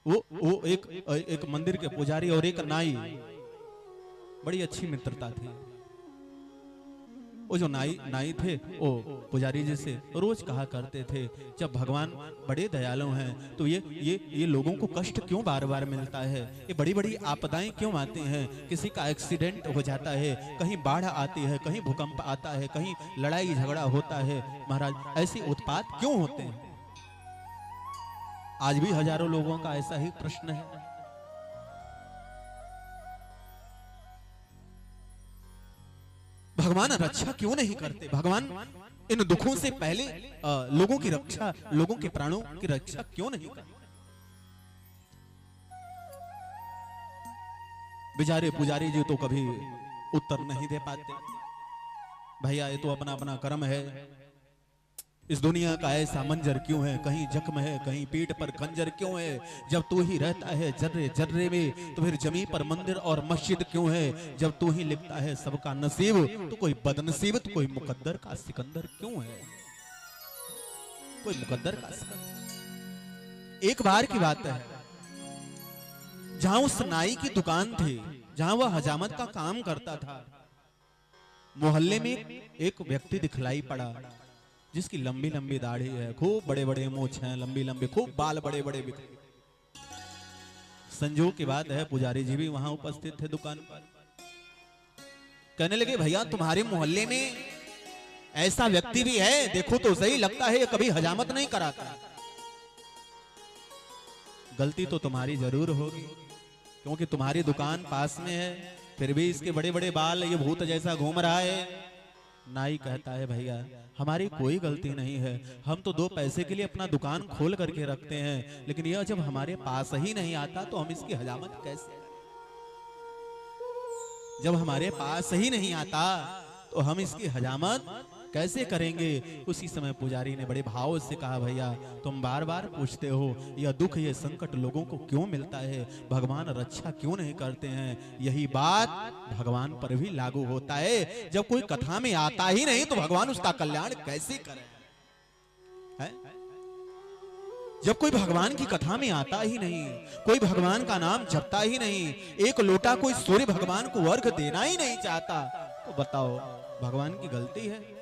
वो एक मंदिर के पुजारी और एक नाई, बड़ी अच्छी मित्रता थी। वो जो नाई थे वो पुजारी जी से रोज कहा करते थे, जब भगवान बड़े दयालु हैं तो ये लोगों को कष्ट क्यों बार बार मिलता है, ये बड़ी बड़ी आपदाएं क्यों आती हैं, किसी का एक्सीडेंट हो जाता है, कहीं बाढ़ आती है, कहीं भूकंप आता है, कहीं लड़ाई झगड़ा होता है, महाराज ऐसी उत्पात क्यों होते हैं। आज भी हजारों लोगों का ऐसा ही प्रश्न है। भगवान रक्षा क्यों नहीं करते, भगवान इन दुखों से पहले लोगों की रक्षा, लोगों के प्राणों की रक्षा क्यों नहीं करते। बेचारे पुजारी जी तो कभी उत्तर नहीं दे पाते। भैया ये तो अपना अपना कर्म है, इस दुनिया का ऐसा मंजर क्यों है, कहीं जख्म है कहीं पीठ पर खंजर क्यों है, जब तू ही रहता है जर्रे जर्रे में तो फिर जमी पर मंदिर और मस्जिद क्यों है, जब तू ही लिखता है सबका नसीब तो कोई बदनसीब, तो कोई मुकद्दर का सिकंदर क्यों है, कोई मुकद्दर का सिकंदर। एक बार की बात है, जहां उस नाई की दुकान थी, जहां वह हजामत का काम करता था, मोहल्ले में एक व्यक्ति दिखलाई पड़ा जिसकी लंबी लंबी दाढ़ी है, खूब बड़े बड़े मूंछ हैं, लंबी लंबी, खूब बाल बड़े बड़े बिखरे। संजोग की बात है पुजारी जी भी वहां उपस्थित थे दुकान पर। कहने लगे भैया तुम्हारे मोहल्ले में ऐसा व्यक्ति भी है, देखो तो सही, लगता है ये कभी हजामत नहीं कराता। गलती तो तुम्हारी जरूर होगी क्योंकि तुम्हारी दुकान पास में है, फिर भी इसके बड़े बड़े बाल, ये भूत जैसा घूम रहा है। नाई कहता है भैया हमारी कोई गलती नहीं है, हम तो 2 पैसे के लिए अपना दुकान खोल करके रखते हैं, लेकिन यह जब हमारे पास ही नहीं आता तो हम इसकी हजामत कैसे, जब हमारे पास ही नहीं आता तो हम इसकी हजामत कैसे करेंगे। उसी समय पुजारी ने बड़े भाव से कहा भैया तुम बार बार पूछते हो यह दुख ये संकट लोगों को क्यों मिलता है, भगवान रक्षा क्यों नहीं करते हैं। यही बात भगवान पर भी लागू होता है, जब कोई कथा में आता ही नहीं तो भगवान उसका कल्याण कैसे करें है? जब कोई भगवान की कथा में आता ही नहीं, कोई भगवान का नाम जपता ही नहीं, एक लोटा कोई सूर्य भगवान को अर्घ देना ही नहीं चाहता, तो बताओ भगवान की गलती है।